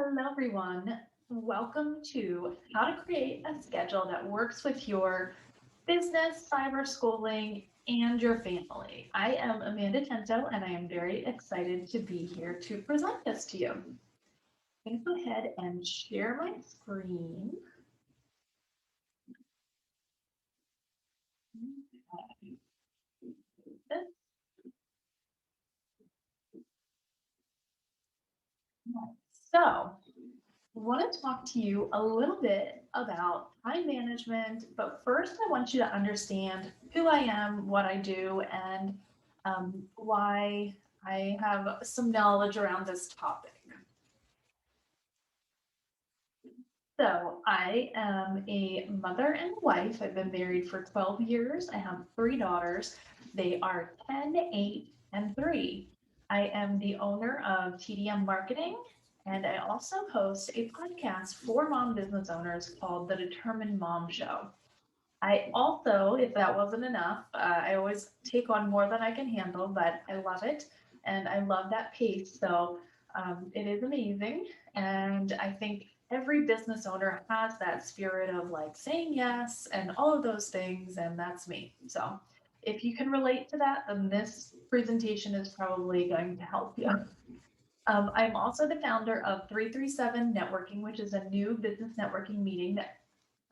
Hello, everyone. Welcome to How to Create a Schedule that Works with Your Business, Cyber Schooling, and your family. I am Amanda Tento, and I am very excited to be here to present this to you. I'm going to go ahead and share my screen. So, I want to talk to you a little bit about time management, but first I want you to understand who I am, what I do, and why I have some knowledge around this topic. So I am a mother and wife. I've been married for 12 years. I have three daughters. They are 10, 8, and 3. I am the owner of TDM Marketing, and I also host a podcast for mom business owners called The Determined Mom Show. I also, if that wasn't enough, I always take on more than I can handle, but I love it and I love that pace. So it is amazing. And I think every business owner has that spirit of like saying yes and all of those things. And that's me. So if you can relate to that, then this presentation is probably going to help you. I'm also the founder of 337 Networking, which is a new business networking meeting that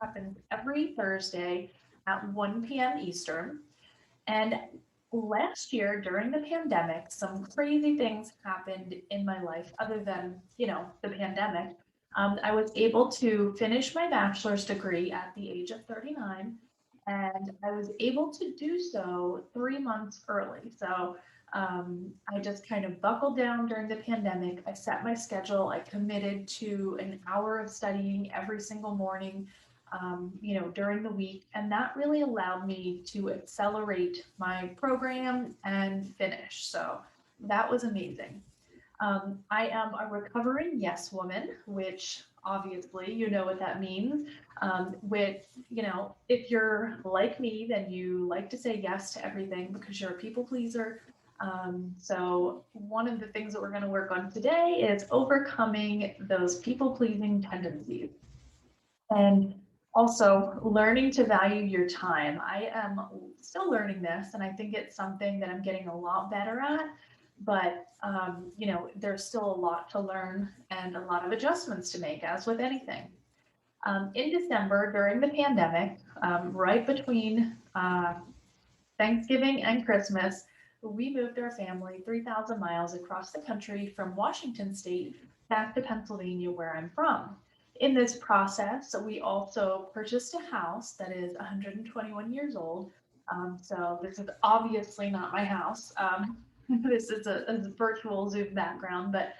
happens every Thursday at 1 p.m. Eastern. And last year during the pandemic, some crazy things happened in my life other than, the pandemic. I was able to finish my bachelor's degree at the age of 39, and I was able to do so 3 months early. So I just kind of buckled down during the pandemic. I set my schedule. I committed to an hour of studying every single morning, during the week. And that really allowed me to accelerate my program and finish. So that was amazing. I am a recovering yes woman, which obviously you know what that means. If you're like me, then you like to say yes to everything because you're a people pleaser. So one of the things that we're going to work on today is overcoming those people pleasing tendencies. And also learning to value your time. I am still learning this, and I think it's something that I'm getting a lot better at. But there's still a lot to learn and a lot of adjustments to make, as with anything. In December, during the pandemic, right between Thanksgiving and Christmas, we moved our family 3,000 miles across the country from Washington State back to Pennsylvania, where I'm from. In this process, we also purchased a house that is 121 years old. So this is obviously not my house. This is a virtual Zoom background, but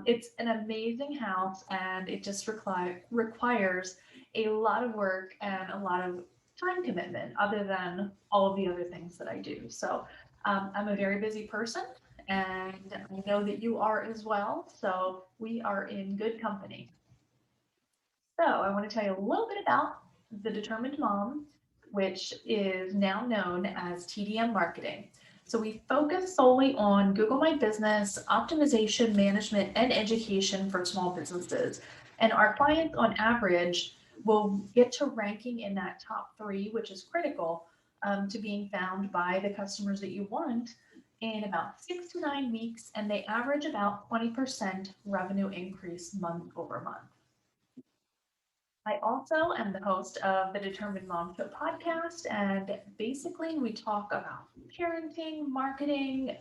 it's an amazing house and it just requires a lot of work and a lot of time commitment other than all of the other things that I do. So I'm a very busy person and I know that you are as well. So we are in good company. So I want to tell you a little bit about the Determined Mom, which is now known as TDM Marketing. So we focus solely on Google My Business, optimization, management, and education for small businesses. And our clients on average will get to ranking in that top 3, which is critical to being found by the customers that you want in about 6 to 9 weeks. And they average about 20% revenue increase month over month. I also am the host of the Determined Mom Show podcast, and basically we talk about parenting, marketing,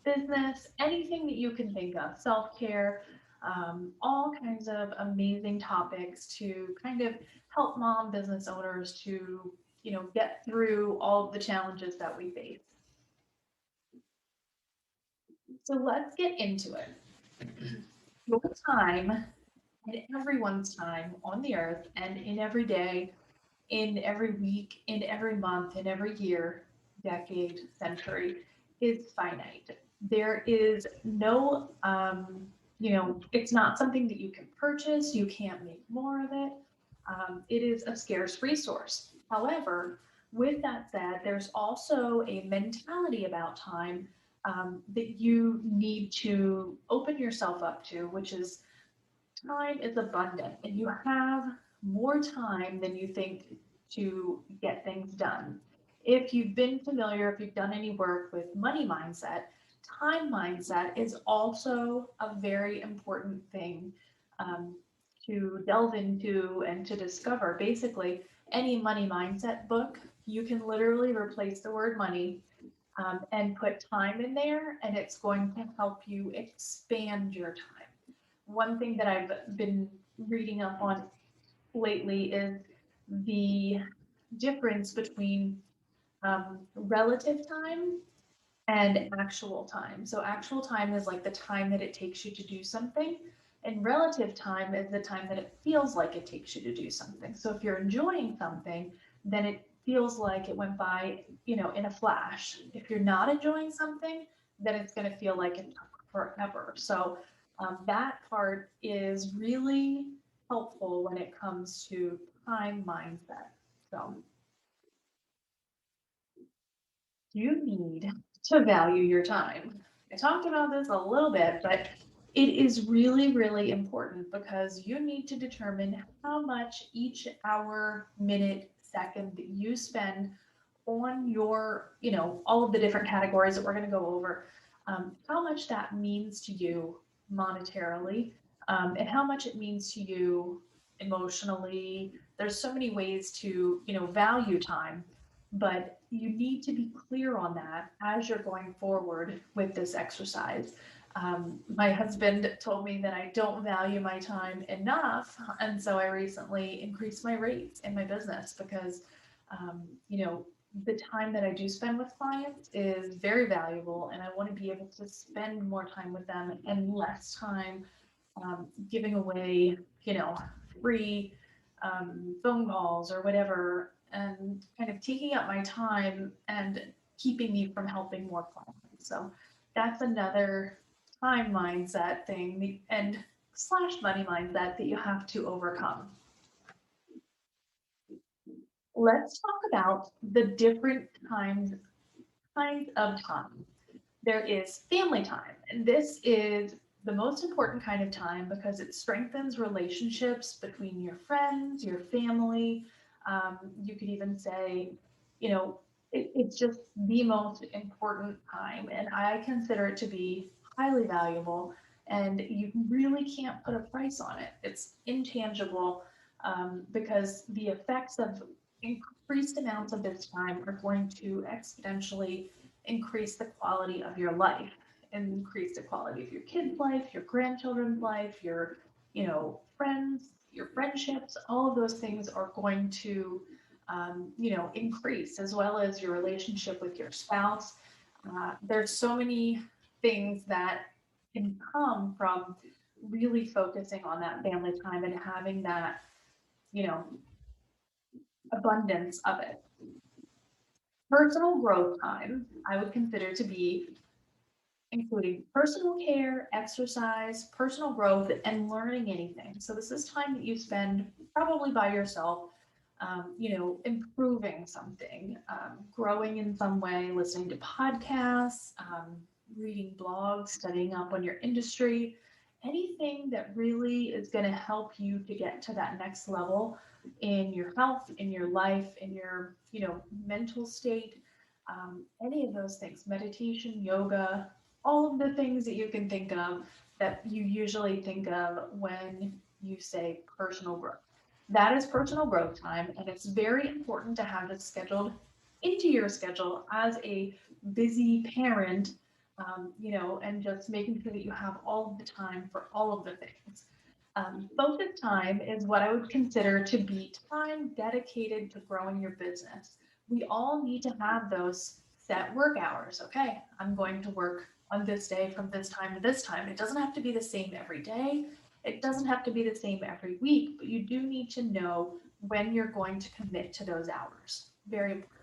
business, anything that you can think of, self-care, all kinds of amazing topics to kind of help mom business owners to, get through all of the challenges that we face. So let's get into it. Your time and everyone's time on the earth and in every day, in every week, in every month, in every year, decade, century is finite. There is no, it's not something that you can purchase. You can't make more of it. It is a scarce resource. However, with that said, there's also a mentality about time that you need to open yourself up to, which is time is abundant and you have more time than you think to get things done. If you've been familiar, if you've done any work with money mindset, time mindset is also a very important thing um, to delve into and to discover. Basically, any money mindset book, you can literally replace the word money and put time in there, and it's going to help you expand your time. One thing that I've been reading up on lately is the difference between relative time and actual time. So, actual time is like the time that it takes you to do something, and relative time is the time that it feels like it takes you to do something. So, if you're enjoying something, then it feels like it went by, in a flash. If you're not enjoying something, then it's going to feel like it took forever. So, that part is really helpful when it comes to time mindset. So, you need to value your time. I talked about this a little bit, but it is really, really important because you need to determine how much each hour, minute, second that you spend on your, all of the different categories that we're going to go over, how much that means to you monetarily, and how much it means to you emotionally. There's so many ways to, value time, but you need to be clear on that as you're going forward with this exercise. My husband told me that I don't value my time enough, and so I recently increased my rates in my business because, the time that I do spend with clients is very valuable, and I want to be able to spend more time with them and less time giving away, free phone calls or whatever, and kind of taking up my time and keeping me from helping more clients. So that's another time mindset thing and slash money mindset that you have to overcome. Let's talk about the different kinds of time. There is family time, and this is the most important kind of time because it strengthens relationships between your friends, your family. You could even say, you know, it's just the most important time, and I consider it to be highly valuable. And you really can't put a price on it. It's intangible because the effects of increased amounts of this time are going to exponentially increase the quality of your life, increase the quality of your kids' life, your grandchildren's life, your, friends, your friendships. All of those things are going to, increase, as well as your relationship with your spouse. There's so many things that can come from really focusing on that family time and having that, you know, abundance of it. Personal growth time, I would consider to be including personal care, exercise, personal growth, and learning anything. So this is time that you spend probably by yourself, improving something, growing in some way, listening to podcasts, reading blogs, studying up on your industry, anything that really is going to help you to get to that next level in your health, in your life, in your, mental state, any of those things, meditation, yoga, all of the things that you can think of that you usually think of when you say personal growth. That is personal growth time, and it's very important to have it scheduled into your schedule as a busy parent, and just making sure that you have all of the time for all of the things. Focus time is what I would consider to be time dedicated to growing your business. We all need to have those set work hours. Okay, I'm going to work on this day from this time to this time. It doesn't have to be the same every day. It doesn't have to be the same every week, but you do need to know when you're going to commit to those hours. Very important.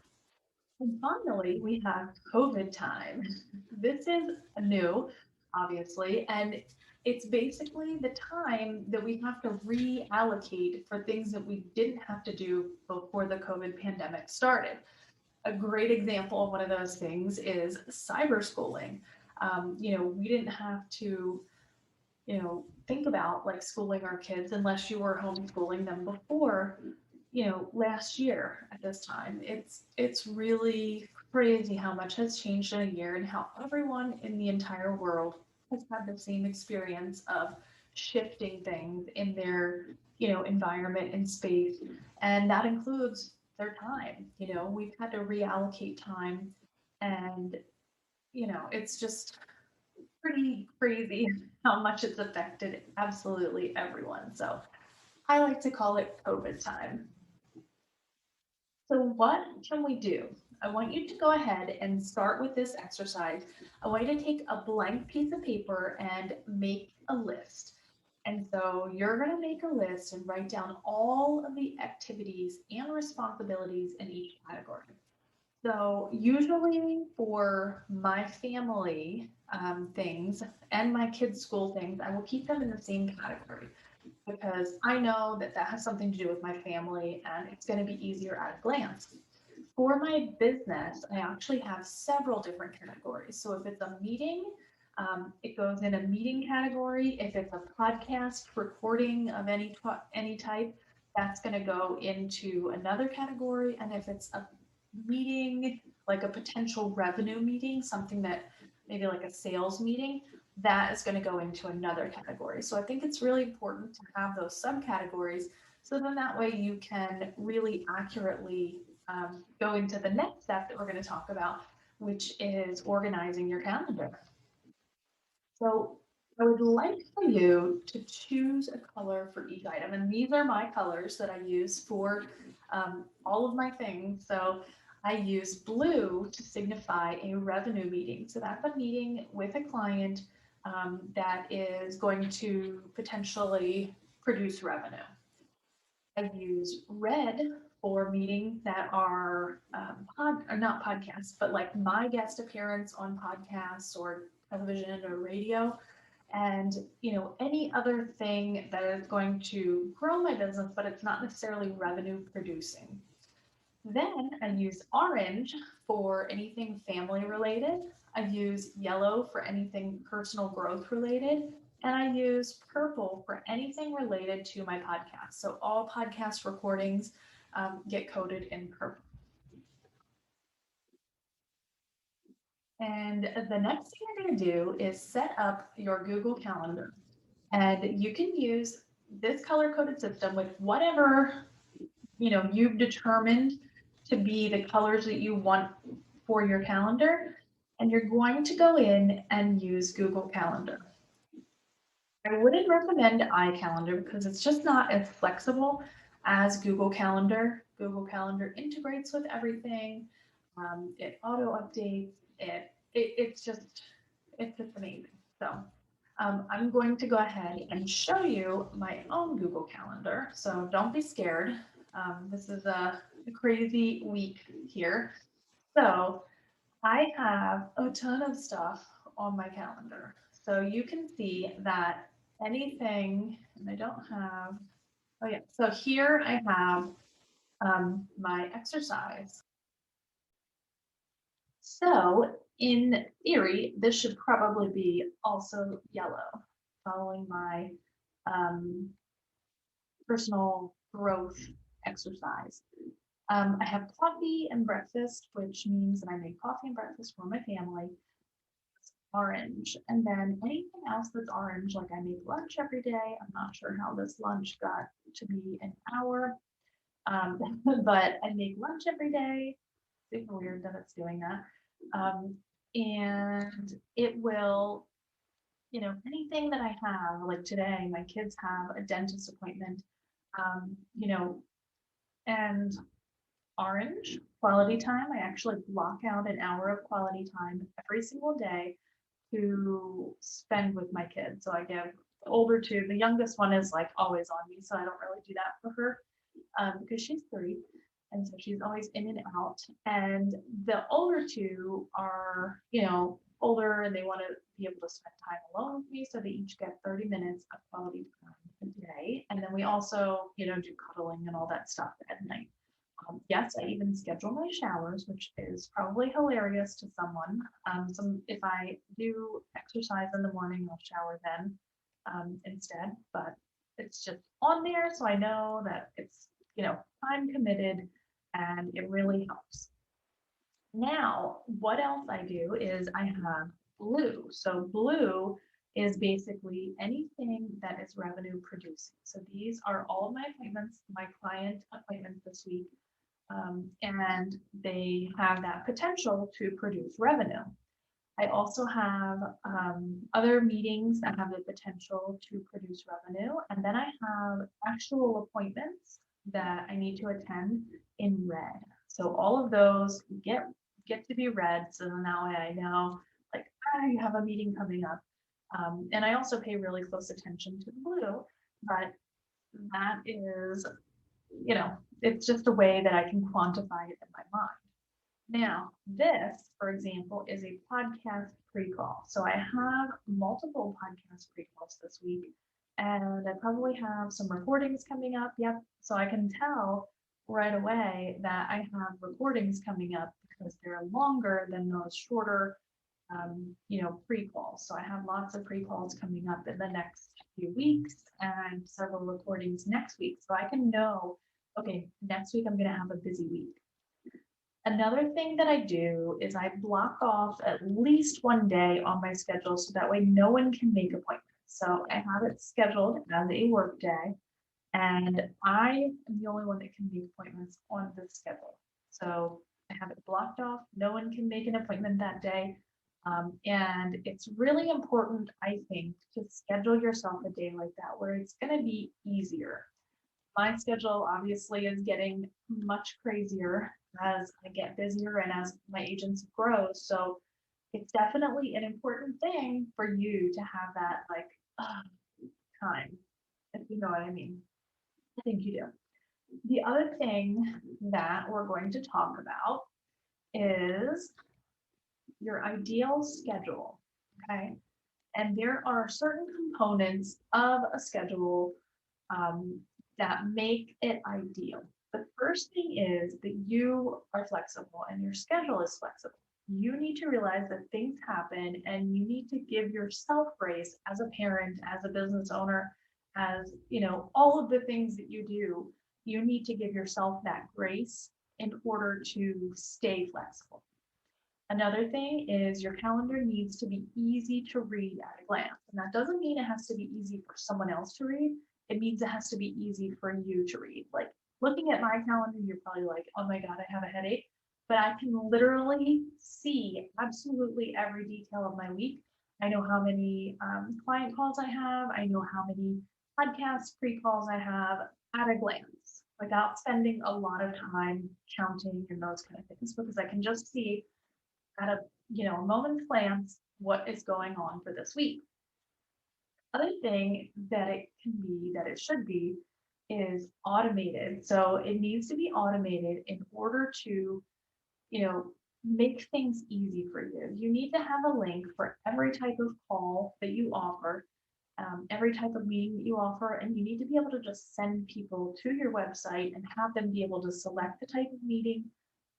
And finally, we have COVID time. This is new, obviously, and it's basically the time that we have to reallocate for things that we didn't have to do before the COVID pandemic started. A great example of one of those things is cyber schooling. We didn't have to, think about like schooling our kids unless you were homeschooling them before, last year at this time. It's really crazy how much has changed in a year and how everyone in the entire world has had the same experience of shifting things in their, environment and space. And that includes their time. We've had to reallocate time and, it's just pretty crazy how much it's affected absolutely everyone. So I like to call it COVID time. So what can we do? I want you to go ahead and start with this exercise. I want you to take a blank piece of paper and make a list. And so you're going to make a list and write down all of the activities and responsibilities in each category. So usually for my family things and my kids' school things, I will keep them in the same category because I know that that has something to do with my family and it's going to be easier at a glance. For my business, I actually have several different categories. So if it's a meeting, it goes in a meeting category. If it's a podcast recording of any type, that's going to go into another category. And if it's a meeting, like a potential revenue meeting, something that maybe like a sales meeting, that is going to go into another category. So I think it's really important to have those subcategories so then that way you can really accurately go into the next step that we're going to talk about, which is organizing your calendar. So I would like for you to choose a color for each item. And these are my colors that I use for all of my things. So I use blue to signify a revenue meeting. So that's a meeting with a client that is going to potentially produce revenue. I use red for meetings that are or not podcasts, but like my guest appearance on podcasts or television or radio, and any other thing that is going to grow my business, but it's not necessarily revenue producing. Then I use orange for anything family related. I use yellow for anything personal growth related. And I use purple for anything related to my podcast. So all podcast recordings get coded in purple. And the next thing you're going to do is set up your Google Calendar. And you can use this color coded system with whatever you've determined to be the colors that you want for your calendar, and you're going to go in and use Google Calendar. I wouldn't recommend iCalendar because it's just not as flexible as Google Calendar. Google Calendar integrates with everything. It auto updates. It's just amazing. So I'm going to go ahead and show you my own Google Calendar. So don't be scared. This is a crazy week here. So I have a ton of stuff on my calendar. So you can see that anything, and I don't have, oh yeah, so here I have my exercise. So in theory, this should probably be also yellow, following my personal growth exercise. I have coffee and breakfast, which means that I make coffee and breakfast for my family. It's orange. And then anything else that's orange, like I make lunch every day. I'm not sure how this lunch got to be an hour, but I make lunch every day. It's super weird that it's doing that. And it will, anything that I have, like today, my kids have a dentist appointment, and orange, quality time. I actually block out an hour of quality time every single day to spend with my kids. So I give the older two, the youngest one is like always on me, so I don't really do that for her because she's 3. And so she's always in and out. And the older two are, older and they want to be able to spend time alone with me. So they each get 30 minutes of quality time a day. And then we also, do cuddling and all that stuff at night. Yes, I even schedule my showers, which is probably hilarious to someone. If I do exercise in the morning, I'll shower then. instead, but it's just on there. So I know that it's, time committed and it really helps. Now, what else I do is I have Blue. So Blue is basically anything that is revenue producing. So these are all of my appointments, my client appointments this week, and they have that potential to produce revenue. I also have other meetings that have the potential to produce revenue. And then I have actual appointments that I need to attend in red. So all of those get to be red. So then that way I know, like, I have a meeting coming up. And I also pay really close attention to the blue, but that is, it's just a way that I can quantify it in my mind. Now, this, for example, is a podcast pre-call. So I have multiple podcast pre-calls this week, and I probably have some recordings coming up. Yep. So I can tell right away that I have recordings coming up because they're longer than those shorter, pre-calls. So I have lots of pre-calls coming up in the next few weeks and several recordings next week. So I can know, okay, next week I'm going to have a busy week. Another thing that I do is I block off at least one day on my schedule so that way no one can make appointments. So I have it scheduled as a work day, and I am the only one that can make appointments on this schedule. So I have it blocked off. No one can make an appointment that day. And it's really important, I think, to schedule yourself a day like that where it's going to be easier. My schedule obviously is getting much crazier as I get busier and as my agency grows. So it's definitely an important thing for you to have that time, if you know what I mean. I think you do. The other thing that we're going to talk about is your ideal schedule. Okay. And there are certain components of a schedule that make it ideal. The first thing is that you are flexible and your schedule is flexible. You need to realize that things happen and you need to give yourself grace as a parent, as a business owner, as all of the things that you do. You need to give yourself that grace in order to stay flexible. Another thing is your calendar needs to be easy to read at a glance. And that doesn't mean it has to be easy for someone else to read. It means it has to be easy for you to read. Like looking at my calendar, you're probably like, oh my God, I have a headache. But I can literally see absolutely every detail of my week. I know how many client calls I have. I know how many podcast pre-calls I have at a glance without spending a lot of time counting and those kind of things, because I can just see at a moment's glance what is going on for this week. Other thing that it should be is automated. So it needs to be automated in order to make things easy for you. You need to have a link for every type of call that you offer, every type of meeting that you offer, and you need to be able to just send people to your website and have them be able to select the type of meeting,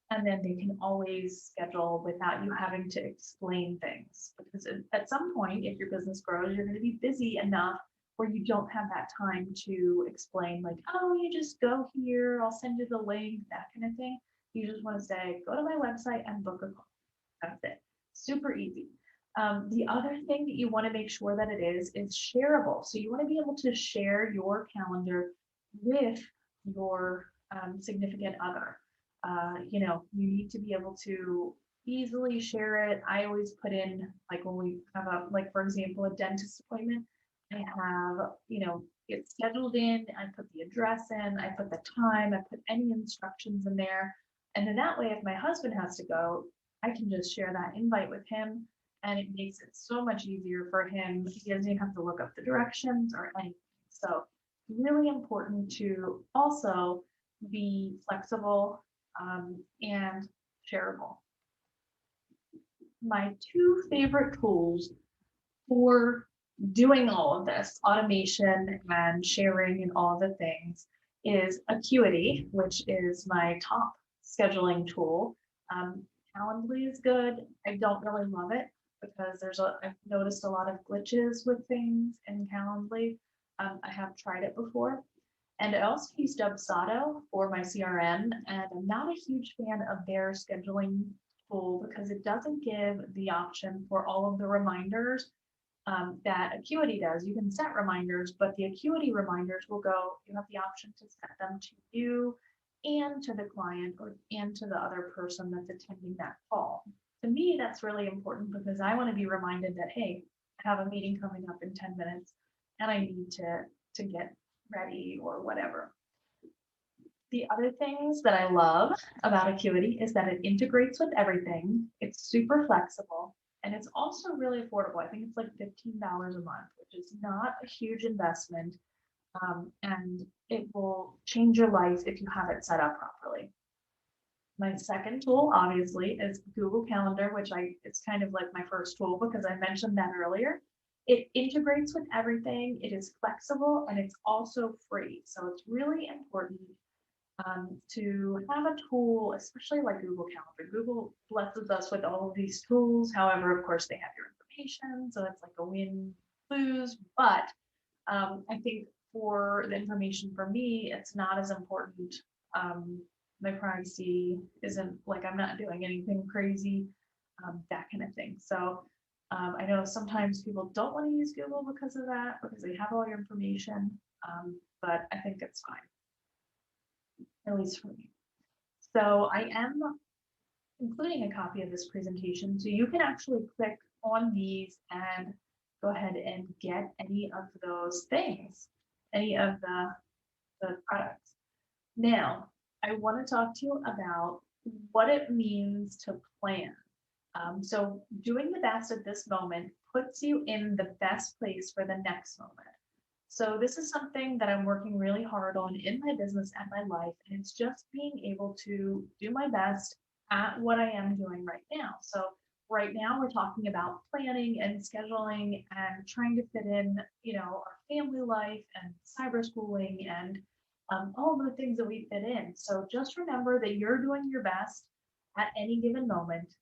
and then they can always schedule without you having to explain things. Because at some point, if your business grows, you're going to be busy enough where you don't have that time to explain, like, oh, you just go here, I'll send you the link, that kind of thing. You just want to say, go to my website and book a call. That's it. Super easy. The other thing that you want to make sure that it is shareable. So you want to be able to share your calendar with your significant other. You need to be able to easily share it. I always put in, like when we have for example, a dentist appointment, I have, it's scheduled in, I put the address in, I put the time, I put any instructions in there. And then that way, if my husband has to go, I can just share that invite with him, and it makes it so much easier for him. He doesn't even have to look up the directions or anything. So really important to also be flexible and shareable. My two favorite tools for doing all of this, automation and sharing and all the things, is Acuity, which is my top scheduling tool. Calendly is good. I don't really love it. because I've noticed a lot of glitches with things in Calendly. I have tried it before. And I also use Dubsado for my CRM, and I'm not a huge fan of their scheduling tool because it doesn't give the option for all of the reminders that Acuity does. You can set reminders, but the Acuity reminders will go, you have the option to set them to you and to the client and to the other person that's attending that call. To me, that's really important because I want to be reminded that, hey, I have a meeting coming up in 10 minutes and I need to get ready or whatever. The other things that I love about Acuity is that it integrates with everything. It's super flexible and it's also really affordable. I think it's like $15 a month, which is not a huge investment. And it will change your life if you have it set up properly. My second tool, obviously, is Google Calendar, which it's kind of like my first tool because I mentioned that earlier. It integrates with everything. It is flexible and it's also free. So it's really important to have a tool, especially like Google Calendar. Google blesses us with all of these tools. However, of course, they have your information, so it's like a win-lose. But I think for the information for me, it's not as important. My privacy isn't like I'm not doing anything crazy, that kind of thing. So I know sometimes people don't want to use Google because of that, because they have all your information, but I think it's fine, at least for me. So I am including a copy of this presentation, so you can actually click on these and go ahead and get any of those things, any of the products. Now, I want to talk to you about what it means to plan. So doing the best at this moment puts you in the best place for the next moment. So this is something that I'm working really hard on in my business and my life, and it's just being able to do my best at what I am doing right now. So right now we're talking about planning and scheduling and trying to fit in, our family life and cyber schooling and all the things that we fit in. So just remember that you're doing your best at any given moment.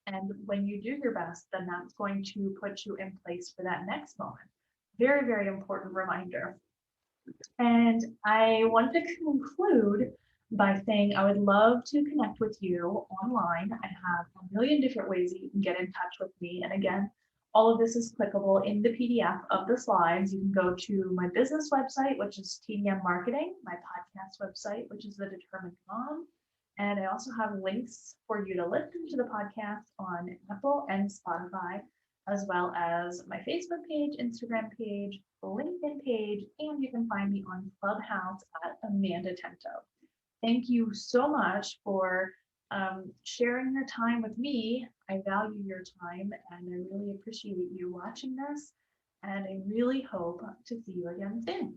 And when you do your best, then that's going to put you in place for that next moment. Very, very important reminder. And I want to conclude by saying I would love to connect with you online. I have a million different ways that you can get in touch with me. And again, all of this is clickable in the PDF of the slides. You can go to my business website, which is TDM Marketing, my podcast website, which is The Determined Mom. And I also have links for you to listen to the podcast on Apple and Spotify, as well as my Facebook page, Instagram page, LinkedIn page, and you can find me on Clubhouse at Amanda Tento. Thank you so much for sharing your time with me. I value your time and I really appreciate you watching this. And I really hope to see you again soon.